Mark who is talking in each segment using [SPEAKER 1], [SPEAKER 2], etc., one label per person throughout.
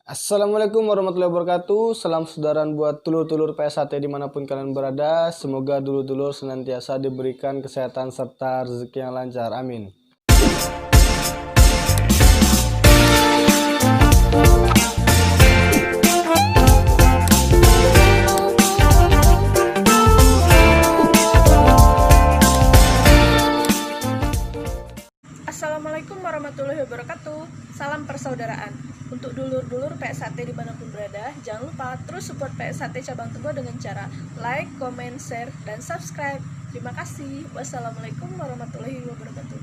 [SPEAKER 1] Assalamualaikum warahmatullahi wabarakatuh. Salam saudaraan buat tulur-tulur PSHT dimanapun kalian berada. Semoga dulur-dulur senantiasa diberikan kesehatan serta rezeki yang lancar. Amin.
[SPEAKER 2] Assalamualaikum warahmatullahi wabarakatuh. Salam persaudaraan. Untuk dulur-dulur PSHT dimanapun berada, jangan lupa terus support PSHT Cabang Tebo dengan cara like, comment, share, dan subscribe. Terima kasih. Wassalamualaikum warahmatullahi wabarakatuh.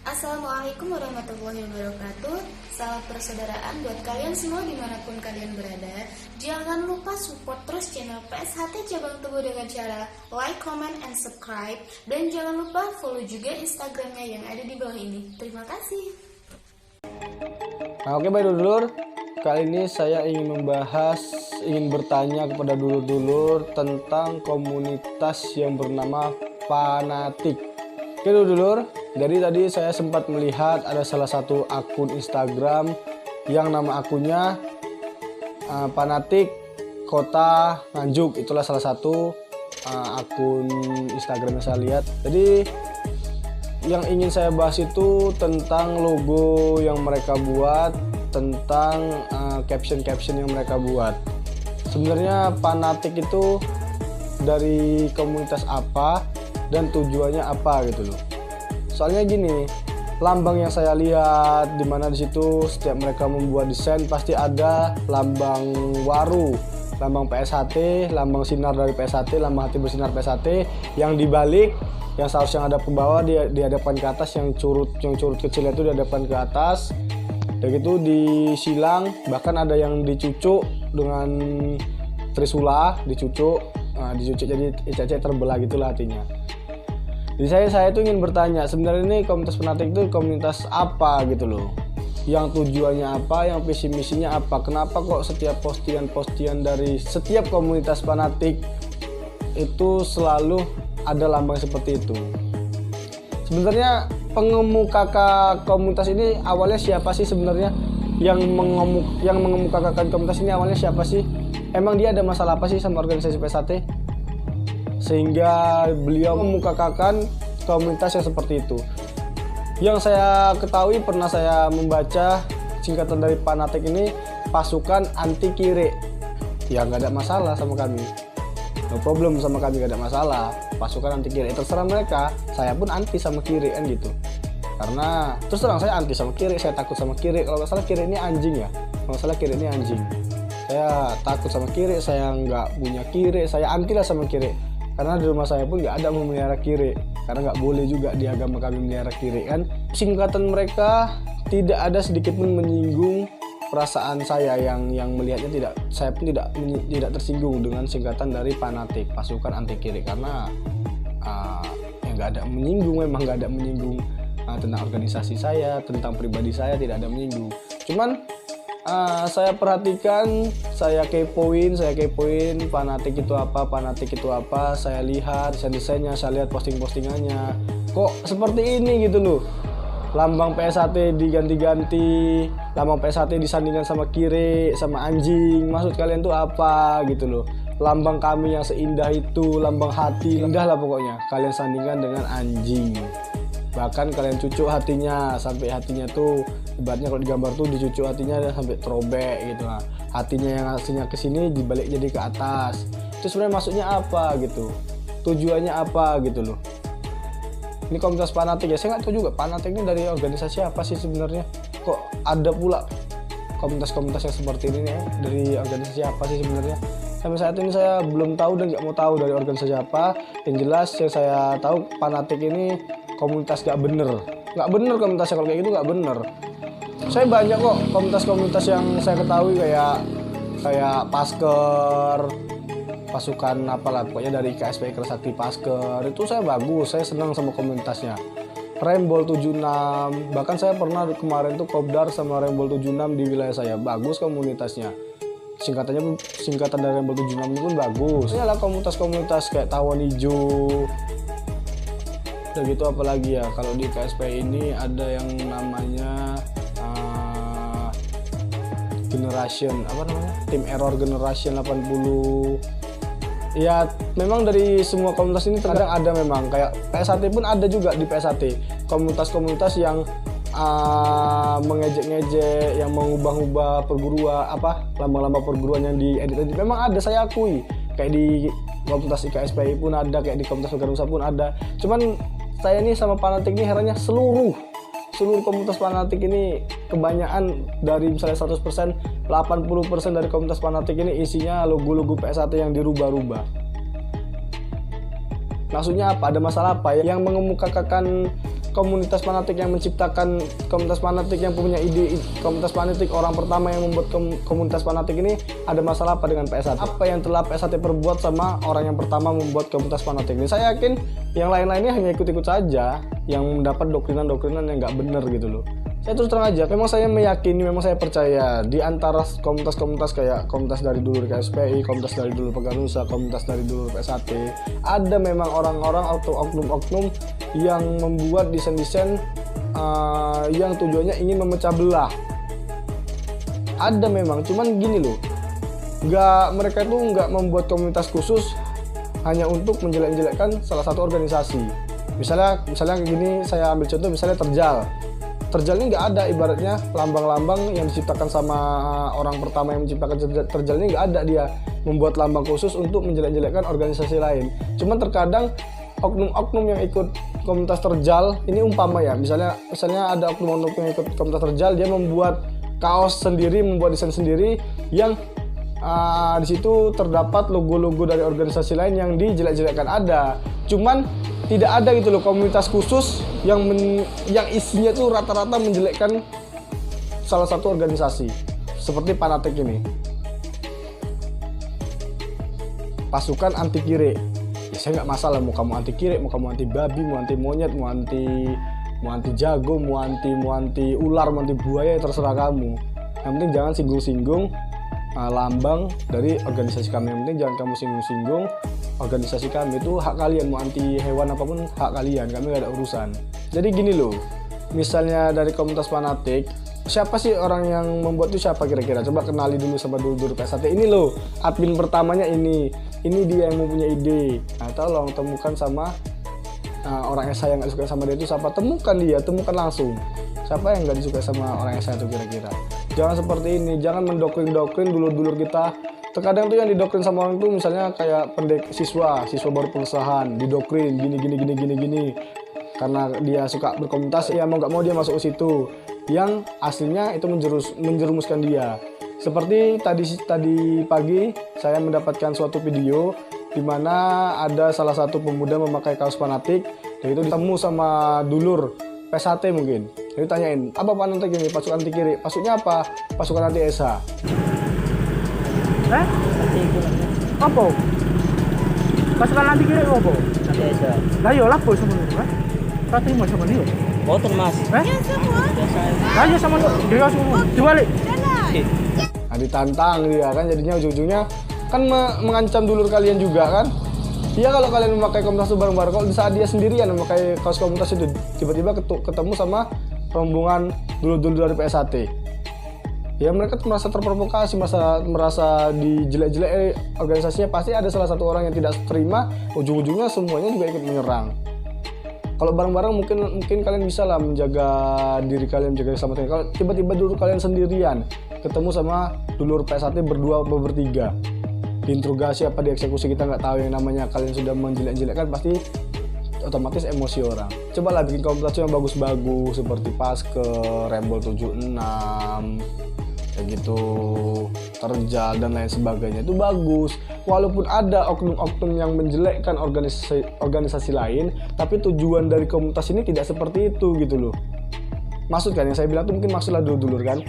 [SPEAKER 3] Assalamualaikum warahmatullahi wabarakatuh. Salam persaudaraan buat kalian semua dimanapun kalian berada. Jangan lupa support terus channel PSHT Cabang Tebo dengan cara like, comment, and subscribe. Dan jangan lupa follow juga Instagramnya yang ada di bawah ini. Terima kasih.
[SPEAKER 1] Oke baik dulur, kali ini saya ingin bertanya kepada dulur-dulur tentang komunitas yang bernama Fanatik. Oke dulur, jadi tadi saya sempat melihat ada salah satu akun Instagram yang nama akunnya Fanatik Kota Nganjuk. Itulah salah satu akun Instagram yang saya lihat. Jadi yang ingin saya bahas itu tentang logo yang mereka buat, tentang caption-caption yang mereka buat. Sebenarnya Fanatik itu dari komunitas apa dan tujuannya apa gitu loh. Soalnya gini, lambang yang saya lihat di mana di situ setiap mereka membuat desain pasti ada lambang waru, lambang PSHT, lambang sinar dari PSHT, lambang hati bersinar PSHT, yang dibalik yang seharusnya ada ke bawah dihadapkan ke atas, yang curut kecilnya itu dihadapkan ke atas, dan gitu disilang, bahkan ada yang dicucuk dengan trisula, dicucuk jadi cecek terbelah gitulah hatinya. Jadi saya tuh ingin bertanya, sebenarnya ini komunitas Fanatik itu komunitas apa gitu loh, yang tujuannya apa, yang visi misinya apa, kenapa kok setiap postingan dari setiap komunitas Fanatik itu selalu ada lambang seperti itu. Sebenarnya pengemuka komunitas ini awalnya siapa sih sebenarnya? Yang mengemukakan komunitas ini awalnya siapa sih? Emang dia ada masalah apa sih sama organisasi PSHT sehingga beliau mengemukakan komunitas yang seperti itu? Yang saya ketahui, pernah saya membaca singkatan dari Fanatik ini, pasukan anti kiri. Ya nggak ada masalah sama kami, no problem sama kami, gak ada masalah. Pasukan anti kiri, terserah mereka. Saya pun anti sama kiri kan gitu. Karena terus terang saya anti sama kiri, saya takut sama kiri. Kalau nggak salah kiri ini anjing ya. Kalau nggak salah kiri ini anjing. Saya takut sama kiri, saya nggak punya kiri, saya anti lah sama kiri. Karena di rumah saya pun nggak ada memelihara kiri. Karena nggak boleh juga di agama kami memelihara kiri kan. Singkatan mereka tidak ada sedikit pun menyinggung perasaan saya yang melihatnya, saya pun tidak tersinggung dengan singkatan dari Fanatik, pasukan anti kiri, karena ya nggak ada menyinggung, memang nggak ada menyinggung tentang organisasi saya, tentang pribadi saya, tidak ada menyinggung. Cuman saya perhatikan, saya kepoin Fanatik itu apa, saya lihat desainnya, saya lihat postingannya, kok seperti ini gitu loh. Lambang PSHT diganti-ganti, lambang PSHT disandingkan sama kiri, sama anjing. Maksud kalian tuh apa gitu loh? Lambang kami yang seindah itu, lambang hati, indah lah pokoknya, kalian sandingkan dengan anjing. Bahkan kalian cucuk hatinya, sampai hatinya tuh ibaratnya kalau digambar tuh dicucuk hatinya sampai terobek gitu lah. Hatinya yang aslinya ke sini dibalik jadi ke atas. Itu sebenarnya maksudnya apa gitu? Tujuannya apa gitu loh? Ini komunitas Fanatik ya, saya nggak tahu juga Fanatik ini dari organisasi apa sih sebenarnya. Kok ada pula komunitas yang seperti ini ya, dari organisasi apa sih sebenarnya. Sampai saat ini saya belum tahu dan nggak mau tahu dari organisasi apa. Yang jelas yang saya tahu Fanatik ini komunitas nggak bener komunitasnya, kalau kayak gitu nggak bener. Saya banyak kok komunitas yang saya ketahui kayak Pasker, pasukan apalah pokoknya dari KSP Kersakti Pasker, itu saya bagus, saya senang sama komunitasnya. Rembol 76, bahkan saya pernah kemarin tuh kopdar sama Rembol 76 di wilayah saya, bagus komunitasnya. Singkatan dari Rembol 76 itu pun bagus. Ini adalah komunitas kayak Tawon Hijau. Udah gitu apalagi ya, kalau di KSP ini ada yang namanya generation tim error generation 80. Ya memang dari semua komunitas ini terkadang ada memang kayak PSAT pun ada juga di PSAT komunitas-komunitas yang mengejek-ngejek, yang mengubah-ubah perguruan lambang-lambang perguruan yang diedit. Memang ada, saya akui, kayak di komunitas IKSPI pun ada, kayak di komunitas Peganusa pun ada. Cuman saya ini sama fanatik ini herannya seluruh komunitas fanatik ini kebanyakan dari misalnya 100%, 80% dari komunitas fanatik ini isinya logo-logo PSAT yang dirubah-rubah. Maksudnya apa? Ada masalah apa? Yang mengemukakan komunitas fanatik yang menciptakan komunitas fanatik yang punya ide komunitas fanatik, orang pertama yang membuat komunitas fanatik ini, ada masalah apa dengan PSAT? Apa yang telah PSAT perbuat sama orang yang pertama membuat komunitas fanatik ini? Saya yakin yang lain-lainnya hanya ikut-ikut saja, yang mendapat doktrin-doktrin yang nggak benar gitu loh. Saya terus terang aja, memang saya meyakini, memang saya percaya di antara komunitas-komunitas kayak komunitas dari dulur KSPI, komunitas dari dulur Peganusa, komunitas dari dulur PSAT, ada memang orang-orang atau oknum-oknum yang membuat desain-desain yang tujuannya ingin memecah belah. Ada memang, cuman gini loh, mereka itu nggak membuat komunitas khusus hanya untuk menjelek-jelekkan salah satu organisasi. Misalnya gini, saya ambil contoh misalnya Terjal ini nggak ada, ibaratnya lambang-lambang yang diciptakan sama orang pertama yang menciptakan Terjal ini nggak ada, dia membuat lambang khusus untuk menjelek-jelekkan organisasi lain. Cuman terkadang oknum-oknum yang ikut komunitas Terjal ini umpama ya, misalnya ada oknum-oknum yang ikut komunitas Terjal, dia membuat kaos sendiri, membuat desain sendiri yang di situ terdapat logo-logo dari organisasi lain yang dijelek-jelekkan. Ada, cuman tidak ada gitu loh komunitas khusus yang isinya tuh rata-rata menjelekkan salah satu organisasi seperti fanatik ini. Pasukan anti kiri, ya saya nggak masalah mau kamu anti kiri, mau kamu anti babi, mau anti monyet, mau anti jago, mau anti ular, mau anti buaya, ya terserah kamu. Yang penting jangan singgung-singgung lambang dari organisasi kami. Yang penting jangan kamu singgung-singgung organisasi kami, itu hak kalian. Mau anti hewan apapun hak kalian, kami gak ada urusan. Jadi gini loh, misalnya dari komunitas fanatik, siapa sih orang yang membuat itu, siapa kira-kira? Coba kenali dulu sama dulur PSAT. Ini loh admin pertamanya, ini dia yang mempunyai ide. Nah, tolong temukan sama orang yang saya nggak suka sama dia itu siapa, temukan langsung siapa yang nggak disukai sama orang yang saya itu kira-kira. Jangan seperti ini, jangan mendoktrin dulur-dulur kita. Terkadang tuh yang didoktrin sama orang tuh misalnya kayak siswa baru pengesahan, didoktrin gini karena dia suka berkomunitas, ya mau nggak mau dia masuk ke situ, yang aslinya itu menjerumuskan dia. Seperti tadi pagi saya mendapatkan suatu video di mana ada salah satu pemuda memakai kaos fanatik, dan itu ditemu sama dulur PSAT mungkin. Jadi tanyain, apa fanatik ini? Pasukan anti kiri. Maksudnya apa? Pasukan anti ESA.
[SPEAKER 4] Apa? Pasukan anti kiri apa?
[SPEAKER 5] Anti ESA.
[SPEAKER 4] Lah yo lapo sebenarnya? Kau terima sama dia?
[SPEAKER 5] Boten mas.
[SPEAKER 3] Ya semua.
[SPEAKER 4] Lah yo sama dia semua. Dibalik.
[SPEAKER 1] Nah, ditantang dia kan, jadinya ujung-ujungnya kan mengancam dulur kalian juga kan. Iya, kalau kalian memakai komunitas itu bareng-bareng, kalau di saat dia sendirian memakai kaos komunitas itu, tiba-tiba ketemu sama rombongan dulur-dulur dari PSAT, ya mereka tuh merasa terprovokasi, merasa dijelek-jelek organisasinya. Pasti ada salah satu orang yang tidak terima, ujung-ujungnya semuanya juga ikut menyerang. Kalau bareng-bareng mungkin kalian bisa lah menjaga diri kalian, menjaga keselamatan. Kalau tiba-tiba dulur kalian sendirian ketemu sama dulur PSAT berdua atau bertiga, diinterogasi apa dieksekusi, kita nggak tahu yang namanya kalian sudah menjelek-jelekkan, pasti otomatis emosi orang. Cobalah bikin komunitas yang bagus-bagus seperti Pasker, Rembol 76 kayak gitu, Terjal dan lain sebagainya, itu bagus. Walaupun ada oknum-oknum yang menjelekkan organisasi lain, tapi tujuan dari komunitas ini tidak seperti itu gitu loh. Maksud kan yang saya bilang tuh mungkin maksudlah dulur-dulur kan.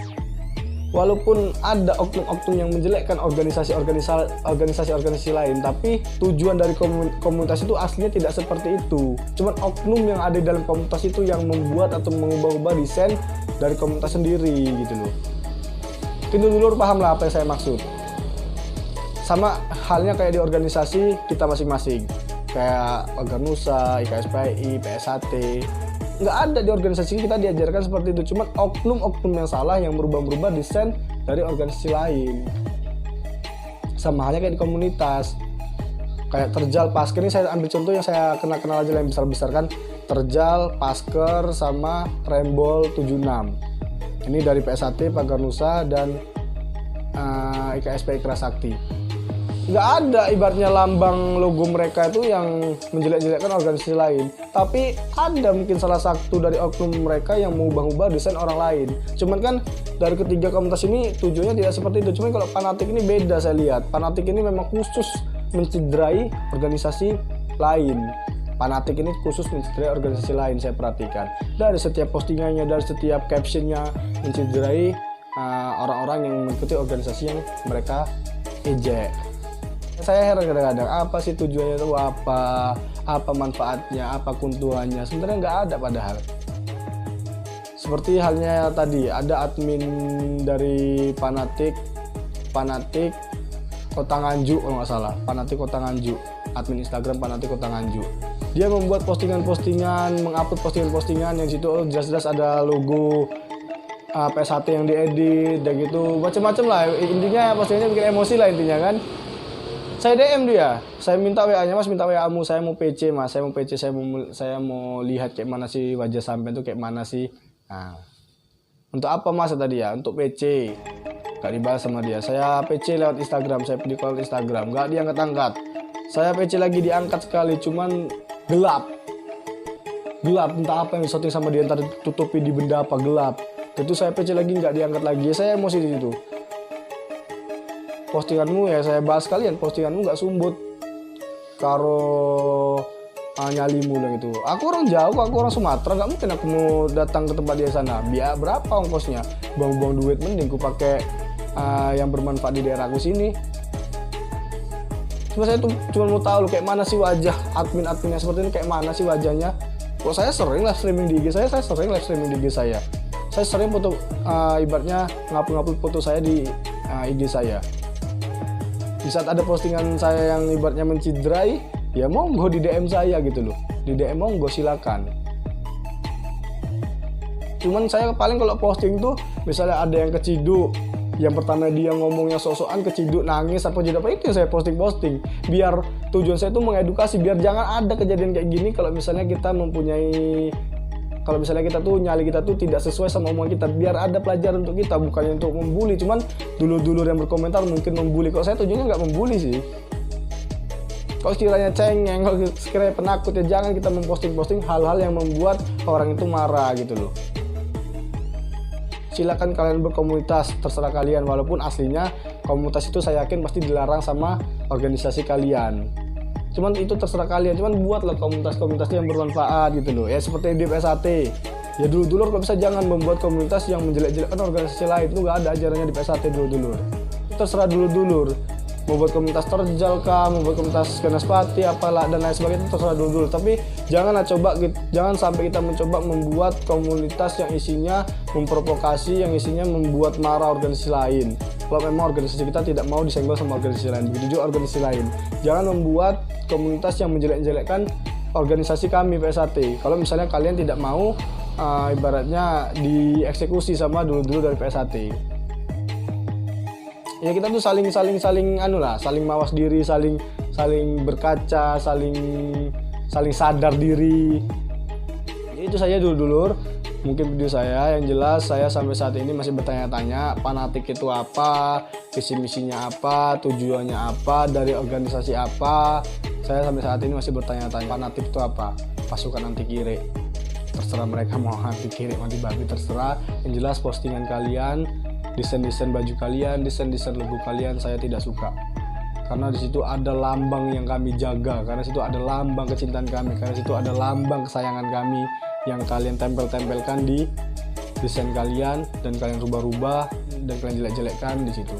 [SPEAKER 1] Walaupun ada oknum-oknum yang menjelekkan organisasi lain, tapi tujuan dari komunitas itu aslinya tidak seperti itu. Cuman oknum yang ada di dalam komunitas itu yang membuat atau mengubah-ubah desain dari komunitas sendiri gitu loh. Mungkin dulur paham lah apa yang saya maksud. Sama halnya kayak di organisasi kita masing-masing, kayak Peganusa, IKSPI, PSAT. Nggak ada di organisasi kita diajarkan seperti itu. Cuman oknum-oknum yang salah yang merubah-rubah desain dari organisasi lain. Sama halnya kayak di komunitas, kayak Terjal, Pasker. Ini saya ambil contoh yang saya kenal aja yang besar-besar kan. Terjal, Pasker, sama Rembol 76. Ini dari PSHT, Pagar Nusa, dan IKSP Ikra Sakti. Nggak ada ibaratnya lambang logo mereka itu yang menjelek-jelekkan organisasi lain, tapi ada mungkin salah satu dari oknum mereka yang mengubah-ubah desain orang lain. Cuman kan dari ketiga komunitas ini tujuannya tidak seperti itu. Cuman kalau Fanatik ini beda, saya lihat Fanatik ini memang khusus mencederai organisasi lain. Fanatik ini khusus mencederai organisasi lain, saya perhatikan dari setiap postingannya, dari setiap captionnya mencederai orang-orang yang mengikuti organisasi yang mereka ejek. Saya heran kadang-kadang, apa sih tujuannya itu, apa manfaatnya, apa keuntungannya, sebenarnya nggak ada padahal. Seperti halnya tadi, ada admin dari Fanatik Kota Nganjuk kalau nggak salah, Fanatik Kota Nganjuk, admin Instagram Fanatik Kota Nganjuk. Dia membuat postingan-postingan, mengupload postingan-postingan yang situ jelas-jelas ada logo PSHT yang diedit, dan gitu macam-macam lah. Intinya postingannya bikin emosi lah intinya kan. Saya DM dia, saya minta WA-nya, Mas, minta WA-mu, saya mau PC, Mas, saya mau lihat kayak mana sih wajah sampean tuh, kayak mana sih. Nah, untuk apa Mas tadi ya? Untuk PC. Gak dibalas sama dia. Saya PC lewat Instagram, saya di call Instagram, gak diangkat-angkat. Saya PC lagi diangkat sekali, cuman gelap, entah apa yang disetting sama dia, entar tutupi di benda apa, gelap. Itu saya PC lagi nggak diangkat lagi, saya emosi di situ. Postinganmu ya saya bahas kalian, postinganmu nggak sumbut karo nyalimu lah gitu. Aku orang jauh, aku orang Sumatera, nggak mungkin aku mau datang ke tempat dia sana. Biar berapa ongkosnya? Buang-buang duit, mending ku pakai yang bermanfaat di daerahku sini. Cuma saya tuh cuma mau tahu loh, kayak mana sih wajah admin-adminnya seperti ini, kayak mana sih wajahnya. Kok saya sering live streaming di IG saya sering live streaming di IG saya. Saya sering foto, ibaratnya ngupload foto saya di IG saya. Di saat ada postingan saya yang ibaratnya mencederai, ya monggo di DM saya gitu loh. Di DM monggo silakan. Cuman saya paling kalau posting tuh misalnya ada yang keciduk, yang pertama dia ngomongnya sok-sokan, keciduk, nangis apa jadi apa, itu yang saya posting. Biar tujuan saya tuh mengedukasi, biar jangan ada kejadian kayak gini kalau misalnya kita kita tuh nyali kita tuh tidak sesuai sama omongan kita, biar ada pelajaran untuk kita, bukannya untuk membuli. Cuman dulur-dulur yang berkomentar mungkin membuli, kok saya tujuannya nggak membuli sih. Kalau sekiranya cengeng, kalau sekiranya penakut, ya jangan kita memposting-posting hal-hal yang membuat orang itu marah gitu loh. Silakan kalian berkomunitas, terserah kalian, walaupun aslinya komunitas itu saya yakin pasti dilarang sama organisasi kalian. Cuman itu terserah kalian, cuman buatlah komunitas-komunitas yang bermanfaat gitu loh. Ya seperti di PSHT. Ya dulur-dulur kalau bisa jangan membuat komunitas yang menjelek-jelekkan organisasi lain. Itu nggak ada ajarannya di PSHT dulur-dulur. Terserah dulur-dulur. Mau buat komunitas Terjal kah, mau buat komunitas Kenaspati apalah dan lain sebagainya, itu terserah dulur. Tapi jangan sampai kita mencoba membuat komunitas yang isinya memprovokasi, yang isinya membuat marah organisasi lain. Kalau memang organisasi kita tidak mau disenggol sama organisasi lain, begitu juga organisasi lain. Jangan membuat komunitas yang menjelek-jelekkan organisasi kami PSHT. Kalau misalnya kalian tidak mau ibaratnya dieksekusi sama dulur-dulur dari PSHT. Ya kita tuh saling mawas diri, saling berkaca, saling sadar diri. Jadi itu saja dulur-dulur mungkin video saya. Yang jelas saya sampai saat ini masih bertanya-tanya Fanatik itu apa, visi misinya apa, tujuannya apa, dari organisasi apa. Saya sampai saat ini masih bertanya-tanya Fanatik itu apa, pasukan anti kiri. Terserah mereka mau anti kiri, anti babi, terserah. Yang jelas postingan kalian, desain-desain baju kalian, desain-desain logo kalian saya tidak suka. Karena di situ ada lambang yang kami jaga, karena situ ada lambang kecintaan kami, karena situ ada lambang kesayangan kami yang kalian tempel-tempelkan di desain kalian, dan kalian rubah-rubah dan kalian jelek-jelekkan di situ.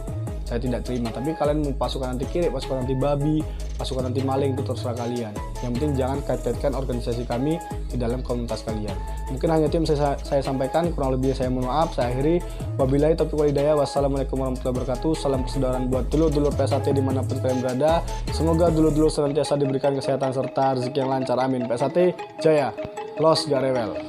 [SPEAKER 1] Saya tidak terima. Tapi kalian mau pasukan anti kiri, pasukan anti babi, pasukan anti maling, itu terserah kalian. Yang penting jangan kaitkan organisasi kami di dalam komunitas kalian. Mungkin hanya itu yang saya sampaikan, kurang lebih saya mohon maaf. Saya akhiri, wabillahi taufiq wal hidayah, wassalamualaikum warahmatullahi wabarakatuh. Salam persaudaraan buat dulur-dulur PSHT dimanapun kalian berada. Semoga dulur-dulur senantiasa diberikan kesehatan serta rezeki yang lancar, amin. PSHT Jaya, Los Garewel.